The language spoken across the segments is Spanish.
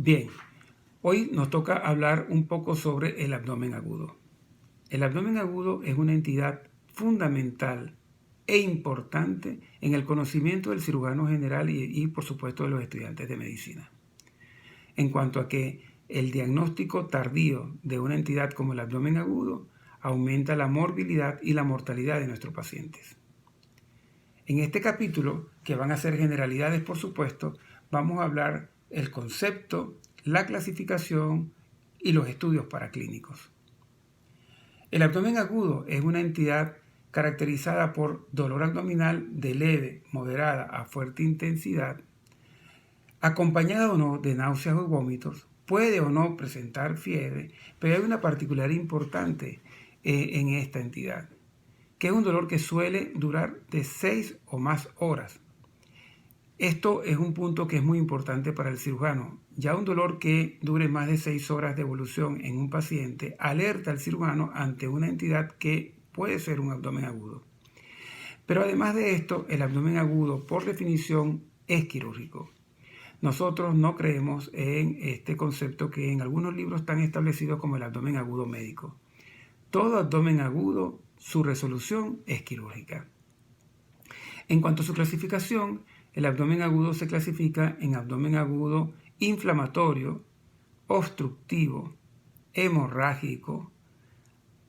Bien, hoy nos toca hablar un poco sobre el abdomen agudo. El abdomen agudo es una entidad fundamental e importante en el conocimiento del cirujano general y por supuesto de los estudiantes de medicina. En cuanto a que el diagnóstico tardío de una entidad como el abdomen agudo aumenta la morbilidad y la mortalidad de nuestros pacientes. En este capítulo, que van a ser generalidades por supuesto, vamos a hablar el concepto, la clasificación y los estudios paraclínicos. El abdomen agudo es una entidad caracterizada por dolor abdominal de leve, moderada a fuerte intensidad, acompañada o no de náuseas o vómitos, puede o no presentar fiebre, pero hay una particularidad importante en esta entidad, que es un dolor que suele durar de 6 o más horas. Esto es un punto que es muy importante para el cirujano. Ya un dolor que dure más de 6 horas de evolución en un paciente alerta al cirujano ante una entidad que puede ser un abdomen agudo. Pero además de esto, el abdomen agudo, por definición, es quirúrgico. Nosotros no creemos en este concepto que en algunos libros están establecidos como el abdomen agudo médico. Todo abdomen agudo, su resolución es quirúrgica. En cuanto a su clasificación, el abdomen agudo se clasifica en abdomen agudo inflamatorio, obstructivo, hemorrágico,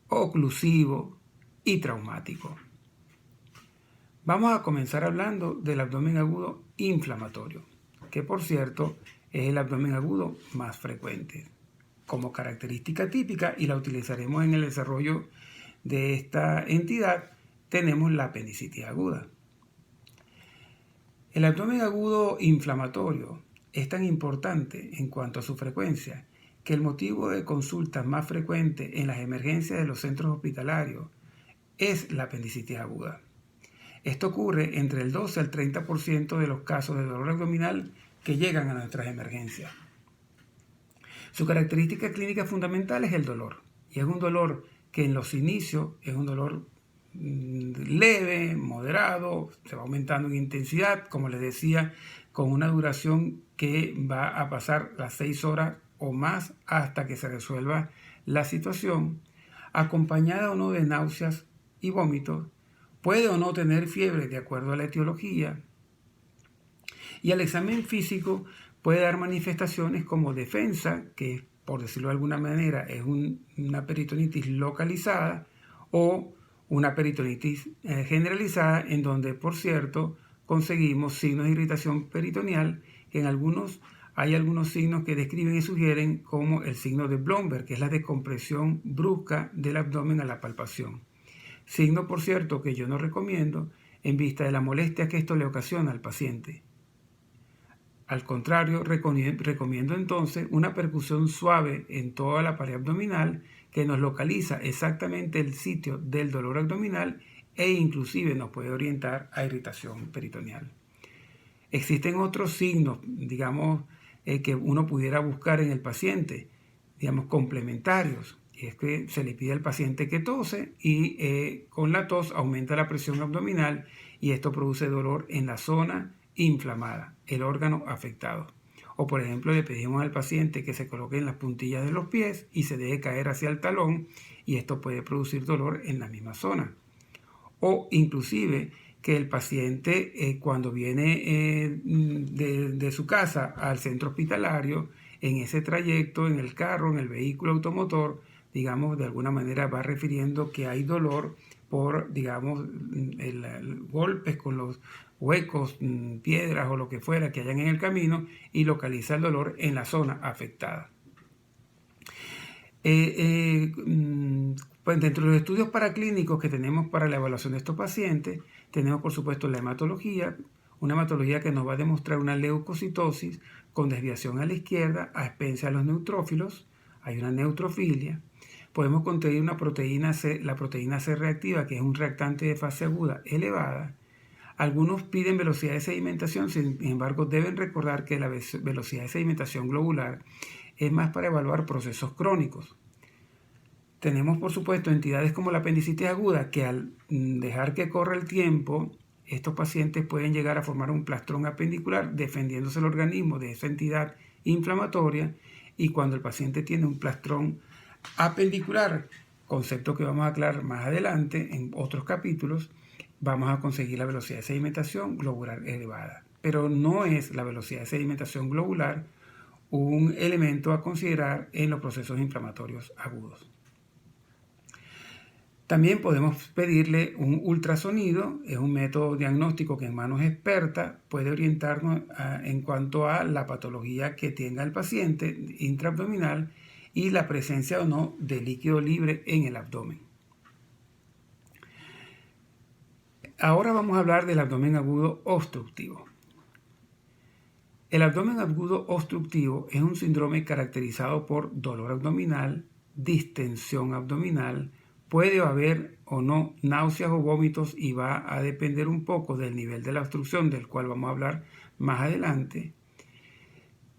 oclusivo y traumático. Vamos a comenzar hablando del abdomen agudo inflamatorio, que por cierto es el abdomen agudo más frecuente. Como característica típica, y la utilizaremos en el desarrollo de esta entidad, tenemos la apendicitis aguda. El abdomen agudo inflamatorio es tan importante en cuanto a su frecuencia que el motivo de consulta más frecuente en las emergencias de los centros hospitalarios es la apendicitis aguda. Esto ocurre entre el 12 al 30% de los casos de dolor abdominal que llegan a nuestras emergencias. Su característica clínica fundamental es el dolor, y es un dolor que en los inicios es un dolor leve, moderado, se va aumentando en intensidad, como les decía, con una duración que va a pasar las 6 horas o más hasta que se resuelva la situación, acompañada o no de náuseas y vómitos, puede o no tener fiebre de acuerdo a la etiología, y al examen físico puede dar manifestaciones como defensa, que por decirlo de alguna manera es una peritonitis localizada, o una peritonitis generalizada, en donde, por cierto, conseguimos signos de irritación peritoneal, que hay algunos signos que describen y sugieren como el signo de Blomberg, que es la descompresión brusca del abdomen a la palpación. Signo, por cierto, que yo no recomiendo en vista de la molestia que esto le ocasiona al paciente. Al contrario, recomiendo entonces una percusión suave en toda la pared abdominal que nos localiza exactamente el sitio del dolor abdominal e inclusive nos puede orientar a irritación peritoneal. Existen otros signos, digamos, que uno pudiera buscar en el paciente, digamos, complementarios. Y es que se le pide al paciente que tose y con la tos aumenta la presión abdominal y esto produce dolor en la zona inflamada, el órgano afectado. O por ejemplo le pedimos al paciente que se coloque en las puntillas de los pies y se deje caer hacia el talón y esto puede producir dolor en la misma zona. O inclusive que el paciente cuando viene de su casa al centro hospitalario, en ese trayecto, en el carro, en el vehículo automotor, digamos, de alguna manera va refiriendo que hay dolor por, digamos, golpes con los huecos, piedras o lo que fuera que hayan en el camino y localiza el dolor en la zona afectada. Pues dentro de los estudios paraclínicos que tenemos para la evaluación de estos pacientes, tenemos por supuesto la hematología, una hematología que nos va a demostrar una leucocitosis con desviación a la izquierda a expensas de los neutrófilos, hay una neutrofilia. Podemos conseguir una proteína C, la proteína C reactiva, que es un reactante de fase aguda elevada. Algunos piden velocidad de sedimentación, sin embargo deben recordar que la velocidad de sedimentación globular es más para evaluar procesos crónicos. Tenemos por supuesto entidades como la apendicitis aguda que al dejar que corra el tiempo, estos pacientes pueden llegar a formar un plastrón apendicular defendiéndose el organismo de esa entidad inflamatoria y cuando el paciente tiene un plastrón apendicular, concepto que vamos a aclarar más adelante en otros capítulos, vamos a conseguir la velocidad de sedimentación globular elevada. Pero no es la velocidad de sedimentación globular un elemento a considerar en los procesos inflamatorios agudos. También podemos pedirle un ultrasonido, es un método diagnóstico que en manos expertas puede orientarnos en cuanto a la patología que tenga el paciente intraabdominal y la presencia o no de líquido libre en el abdomen. Ahora vamos a hablar del abdomen agudo obstructivo. El abdomen agudo obstructivo es un síndrome caracterizado por dolor abdominal, distensión abdominal, puede haber o no náuseas o vómitos y va a depender un poco del nivel de la obstrucción, del cual vamos a hablar más adelante.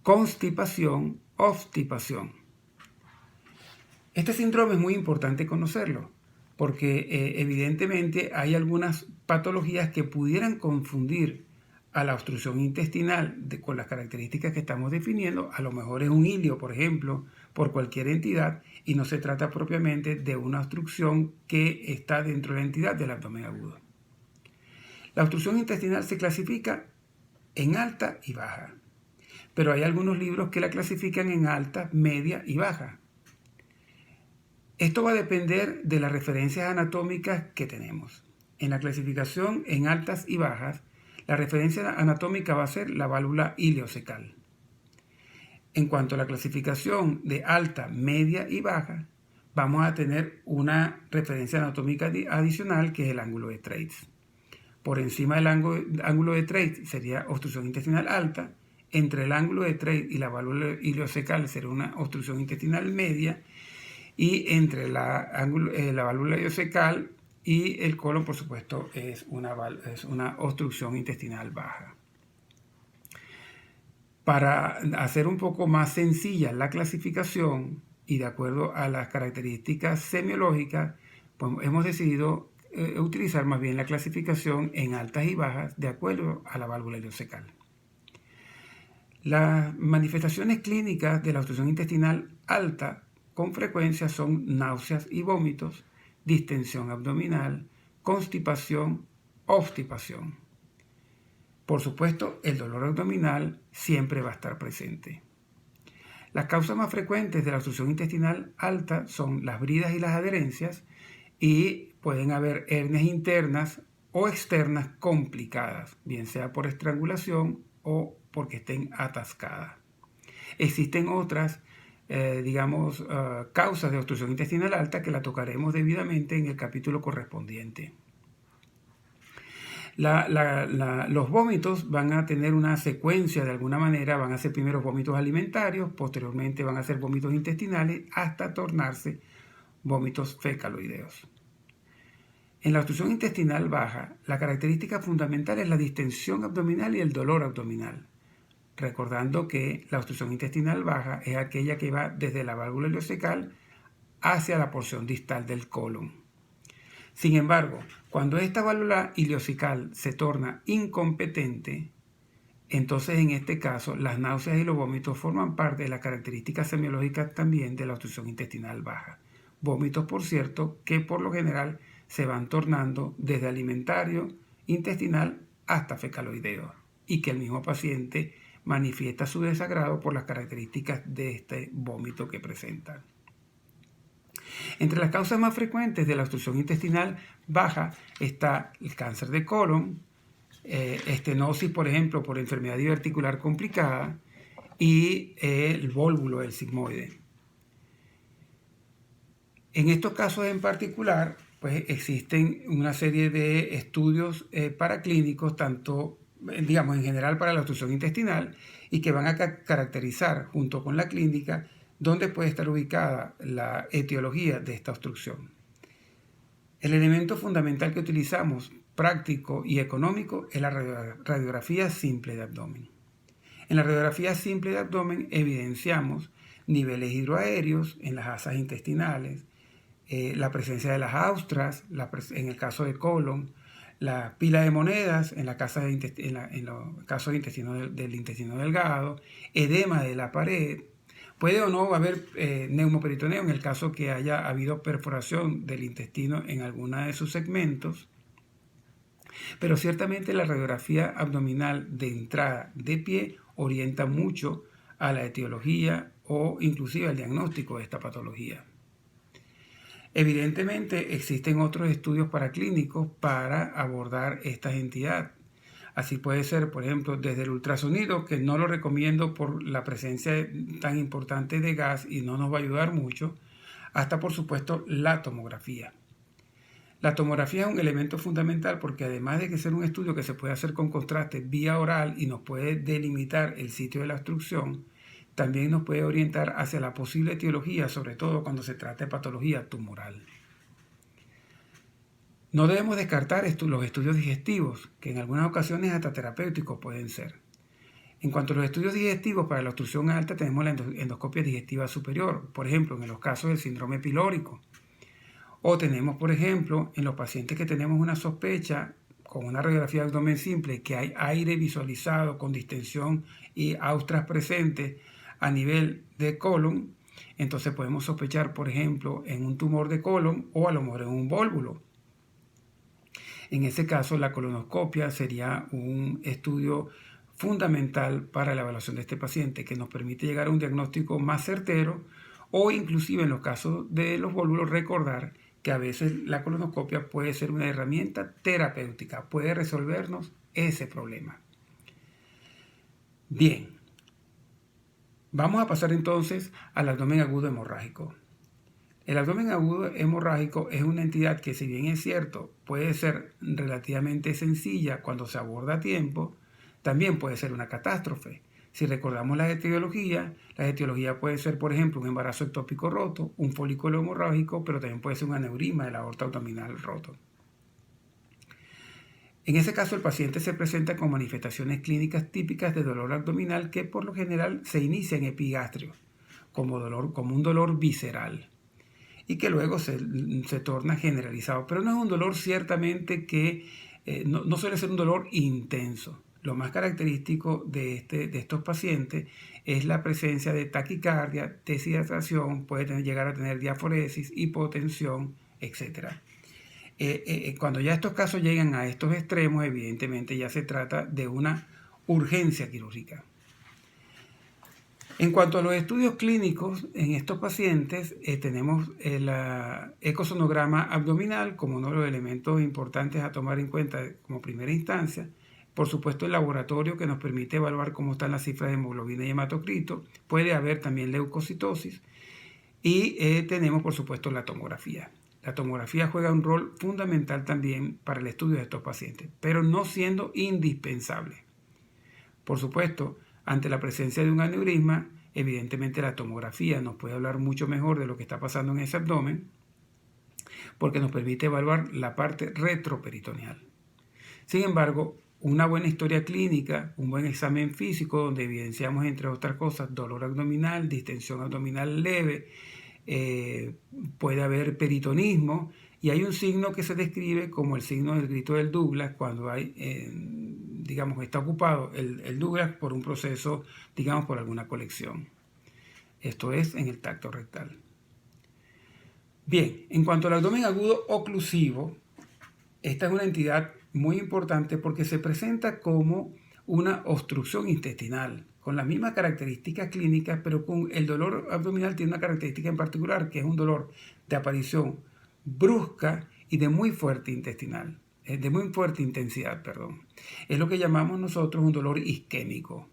Constipación, obstipación. Este síndrome es muy importante conocerlo, porque evidentemente hay algunas patologías que pudieran confundir a la obstrucción intestinal con las características que estamos definiendo. A lo mejor es un ilio, por ejemplo, por cualquier entidad, y no se trata propiamente de una obstrucción que está dentro de la entidad del abdomen agudo. La obstrucción intestinal se clasifica en alta y baja, pero hay algunos libros que la clasifican en alta, media y baja. Esto va a depender de las referencias anatómicas que tenemos. En la clasificación en altas y bajas, la referencia anatómica va a ser la válvula ileocecal. En cuanto a la clasificación de alta, media y baja, vamos a tener una referencia anatómica adicional que es el ángulo de Treitz. Por encima del ángulo de Treitz sería obstrucción intestinal alta, entre el ángulo de Treitz y la válvula ileocecal sería una obstrucción intestinal media, y entre la válvula ileocecal y el colon, por supuesto, es una obstrucción intestinal baja. Para hacer un poco más sencilla la clasificación y de acuerdo a las características semiológicas, pues hemos decidido utilizar más bien la clasificación en altas y bajas de acuerdo a la válvula ileocecal. Las manifestaciones clínicas de la obstrucción intestinal alta con frecuencia son náuseas y vómitos, distensión abdominal, constipación, obstipación. Por supuesto, el dolor abdominal siempre va a estar presente. Las causas más frecuentes de la obstrucción intestinal alta son las bridas y las adherencias, y pueden haber hernias internas o externas complicadas, bien sea por estrangulación o porque estén atascadas. Existen otras causas de obstrucción intestinal alta que la tocaremos debidamente en el capítulo correspondiente. Los vómitos van a tener una secuencia de alguna manera, van a ser primero vómitos alimentarios, posteriormente van a ser vómitos intestinales, hasta tornarse vómitos fecaloideos. En la obstrucción intestinal baja, la característica fundamental es la distensión abdominal y el dolor abdominal. Recordando que la obstrucción intestinal baja es aquella que va desde la válvula ileocecal hacia la porción distal del colon. Sin embargo, cuando esta válvula ileocecal se torna incompetente, entonces en este caso las náuseas y los vómitos forman parte de las características semiológicas también de la obstrucción intestinal baja. Vómitos, por cierto, que por lo general se van tornando desde alimentario, intestinal hasta fecaloideo, y que el mismo paciente manifiesta su desagrado por las características de este vómito que presenta. Entre las causas más frecuentes de la obstrucción intestinal baja está el cáncer de colon, estenosis, por ejemplo, por enfermedad diverticular complicada, y el vólvulo del sigmoide. En estos casos en particular, pues existen una serie de estudios paraclínicos, tanto en general para la obstrucción intestinal, y que van a caracterizar junto con la clínica dónde puede estar ubicada la etiología de esta obstrucción. El elemento fundamental que utilizamos, práctico y económico, es la radiografía simple de abdomen. En la radiografía simple de abdomen evidenciamos niveles hidroaéreos en las asas intestinales, la presencia de las austras, en el caso de colon, la pila de monedas en, en los casos de del intestino delgado, edema de la pared. Puede o no haber neumoperitoneo en el caso que haya habido perforación del intestino en alguna de sus segmentos. Pero ciertamente la radiografía abdominal de entrada de pie orienta mucho a la etiología o inclusive al diagnóstico de esta patología. Evidentemente existen otros estudios paraclínicos para abordar esta entidad. Así puede ser, por ejemplo, desde el ultrasonido, que no lo recomiendo por la presencia tan importante de gas y no nos va a ayudar mucho, hasta por supuesto la tomografía. La tomografía es un elemento fundamental porque además de que ser un estudio que se puede hacer con contraste vía oral y nos puede delimitar el sitio de la obstrucción, también nos puede orientar hacia la posible etiología, sobre todo cuando se trata de patología tumoral. No debemos descartar los estudios digestivos, que en algunas ocasiones hasta terapéuticos pueden ser. En cuanto a los estudios digestivos para la obstrucción alta, tenemos la endoscopia digestiva superior, por ejemplo, en los casos del síndrome pilórico. O tenemos, por ejemplo, en los pacientes que tenemos una sospecha con una radiografía de abdomen simple que hay aire visualizado con distensión y austras presentes a nivel de colon, entonces podemos sospechar, por ejemplo, en un tumor de colon o a lo mejor en un vólvulo. En ese caso, la colonoscopia sería un estudio fundamental para la evaluación de este paciente que nos permite llegar a un diagnóstico más certero o inclusive en los casos de los vólvulos recordar que a veces la colonoscopia puede ser una herramienta terapéutica, puede resolvernos ese problema. Bien, vamos a pasar entonces al abdomen agudo hemorrágico. El abdomen agudo hemorrágico es una entidad que, si bien es cierto, puede ser relativamente sencilla cuando se aborda a tiempo, también puede ser una catástrofe. Si recordamos la etiología puede ser, por ejemplo, un embarazo ectópico roto, un folículo hemorrágico, pero también puede ser un aneurisma de la aorta abdominal roto. En ese caso, el paciente se presenta con manifestaciones clínicas típicas de dolor abdominal que por lo general se inicia en epigastrio, como un dolor visceral, y que luego se torna generalizado. Pero no es un dolor ciertamente que no suele ser un dolor intenso. Lo más característico de estos pacientes es la presencia de taquicardia, deshidratación, puede llegar a tener diaforesis, hipotensión, etc. Cuando ya estos casos llegan a estos extremos, evidentemente ya se trata de una urgencia quirúrgica. En cuanto a los estudios clínicos en estos pacientes, tenemos el ecosonograma abdominal como uno de los elementos importantes a tomar en cuenta como primera instancia. Por supuesto, el laboratorio que nos permite evaluar cómo están las cifras de hemoglobina y hematocrito. Puede haber también leucocitosis. Y tenemos, por supuesto, la tomografía. La tomografía juega un rol fundamental también para el estudio de estos pacientes, pero no siendo indispensable. Por supuesto, ante la presencia de un aneurisma, evidentemente la tomografía nos puede hablar mucho mejor de lo que está pasando en ese abdomen, porque nos permite evaluar la parte retroperitoneal. Sin embargo, una buena historia clínica, un buen examen físico donde evidenciamos, entre otras cosas, dolor abdominal, distensión abdominal leve, puede haber peritonismo, y hay un signo que se describe como el signo del grito del Douglas cuando hay, está ocupado el Douglas por un proceso, por alguna colección. Esto es en el tracto rectal. Bien, en cuanto al abdomen agudo oclusivo, esta es una entidad muy importante porque se presenta como una obstrucción intestinal, con las mismas características clínicas, pero con el dolor abdominal tiene una característica en particular, que es un dolor de aparición brusca y de muy fuerte intestinal, de muy fuerte intensidad, perdón. Es lo que llamamos nosotros un dolor isquémico.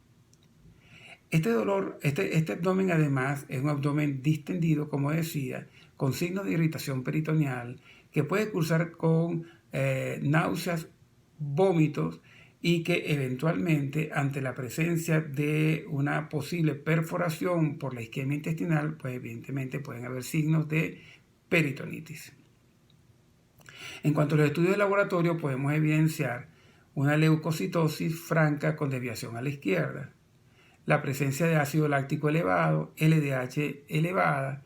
Este dolor, este abdomen además es un abdomen distendido, como decía, con signos de irritación peritoneal, que puede cursar con náuseas, vómitos, y que eventualmente ante la presencia de una posible perforación por la isquemia intestinal, pues evidentemente pueden haber signos de peritonitis. En cuanto a los estudios de laboratorio, podemos evidenciar una leucocitosis franca con desviación a la izquierda, la presencia de ácido láctico elevado, LDH elevada,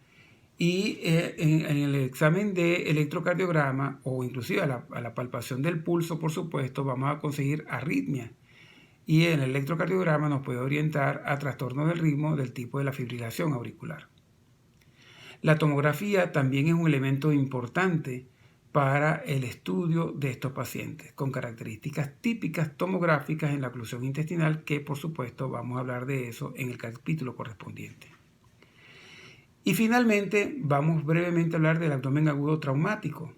Y en el examen de electrocardiograma o inclusive a la palpación del pulso, por supuesto, vamos a conseguir arritmia. Y el electrocardiograma nos puede orientar a trastornos del ritmo del tipo de la fibrilación auricular. La tomografía también es un elemento importante para el estudio de estos pacientes, con características típicas tomográficas en la oclusión intestinal, que por supuesto vamos a hablar de eso en el capítulo correspondiente. Y finalmente vamos brevemente a hablar del abdomen agudo traumático.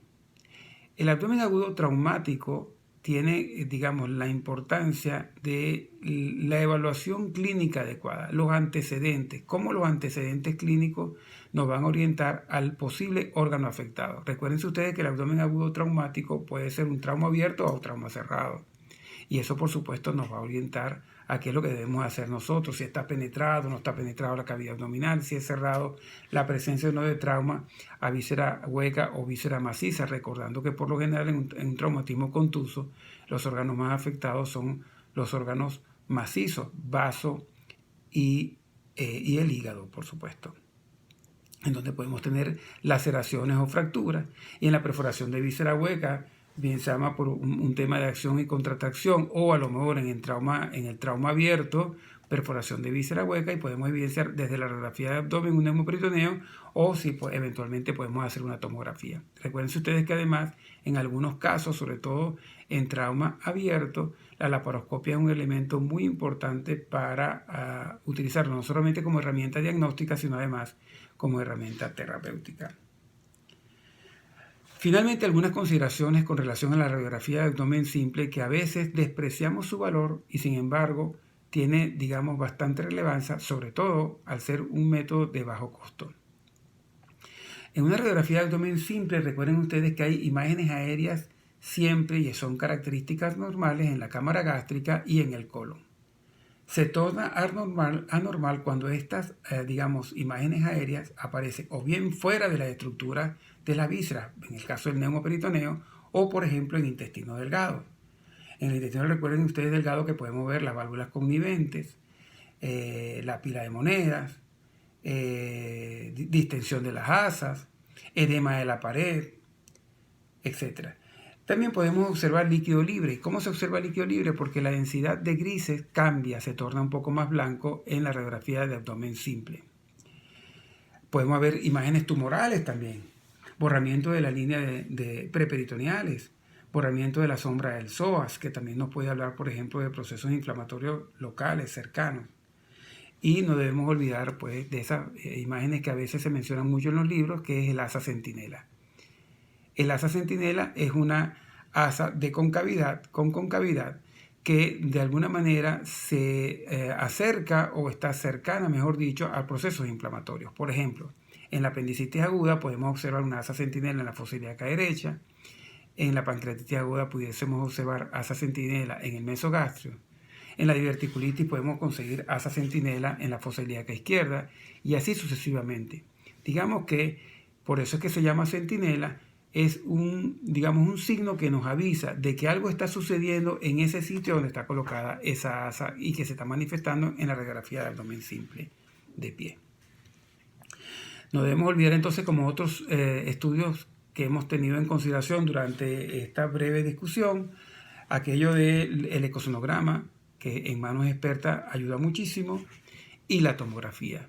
El abdomen agudo traumático tiene, digamos, la importancia de la evaluación clínica adecuada, los antecedentes, cómo los antecedentes clínicos nos van a orientar al posible órgano afectado. Recuerden ustedes que el abdomen agudo traumático puede ser un trauma abierto o un trauma cerrado. Y eso, por supuesto, nos va a orientar a qué es lo que debemos hacer nosotros, si está penetrado o no está penetrado la cavidad abdominal, si es cerrado, la presencia o no de trauma a víscera hueca o víscera maciza, recordando que por lo general en un traumatismo contuso los órganos más afectados son los órganos macizos, vaso y el hígado, por supuesto, en donde podemos tener laceraciones o fracturas. Y en la perforación de víscera hueca, bien se llama por un tema de acción y contracción, o a lo mejor en el trauma abierto, perforación de víscera hueca, y podemos evidenciar desde la radiografía de abdomen un neumoperitoneo, o si eventualmente podemos hacer una tomografía. Recuerden ustedes que además en algunos casos, sobre todo en trauma abierto, la laparoscopia es un elemento muy importante para utilizarlo no solamente como herramienta diagnóstica, sino además como herramienta terapéutica. Finalmente, algunas consideraciones con relación a la radiografía de abdomen simple, que a veces despreciamos su valor y sin embargo tiene, digamos, bastante relevancia, sobre todo al ser un método de bajo costo. En una radiografía de abdomen simple, recuerden ustedes que hay imágenes aéreas siempre y son características normales en la cámara gástrica y en el colon. Se torna anormal cuando estas, imágenes aéreas aparecen o bien fuera de la estructura de la víscera, en el caso del neumoperitoneo, o por ejemplo en intestino delgado. En el intestino, recuerden ustedes delgado que podemos ver las válvulas conniventes, la pila de monedas, distensión de las asas, edema de la pared, etc. También podemos observar líquido libre. ¿Cómo se observa líquido libre? Porque la densidad de grises cambia, se torna un poco más blanco en la radiografía de abdomen simple. Podemos ver imágenes tumorales también, borramiento de la línea de preperitoneales, borramiento de la sombra del psoas, que también nos puede hablar, por ejemplo, de procesos inflamatorios locales, cercanos. Y no debemos olvidar, pues, de esas imágenes que a veces se mencionan mucho en los libros, que es el asa centinela. El asa centinela es una asa de con concavidad, que de alguna manera se acerca o está cercana, mejor dicho, a procesos inflamatorios. Por ejemplo, en la apendicitis aguda podemos observar una asa centinela en la fosa ilíaca derecha. En la pancreatitis aguda pudiésemos observar asa centinela en el mesogastrio. En la diverticulitis podemos conseguir asa centinela en la fosa ilíaca izquierda y así sucesivamente. Digamos que por eso es que se llama centinela. Es un signo que nos avisa de que algo está sucediendo en ese sitio donde está colocada esa asa y que se está manifestando en la radiografía de abdomen simple de pie. No debemos olvidar entonces, como otros estudios que hemos tenido en consideración durante esta breve discusión, aquello del ecosonograma, que en manos expertas ayuda muchísimo, y la tomografía.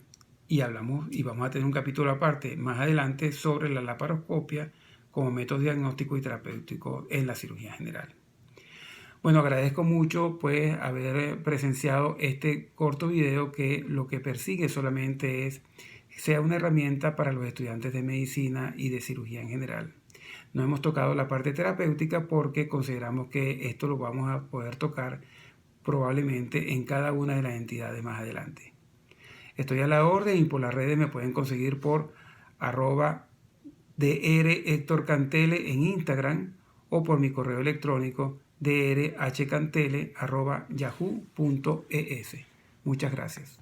Y vamos a tener un capítulo aparte más adelante sobre la laparoscopia como método diagnóstico y terapéutico en la cirugía general. Bueno, agradezco mucho pues haber presenciado este corto video, que lo que persigue solamente es sea una herramienta para los estudiantes de medicina y de cirugía en general. No hemos tocado la parte terapéutica porque consideramos que esto lo vamos a poder tocar probablemente en cada una de las entidades más adelante. Estoy a la orden y por las redes me pueden conseguir por @drhectorcantele en Instagram o por mi correo electrónico drhcantele@yahoo.es. Muchas gracias.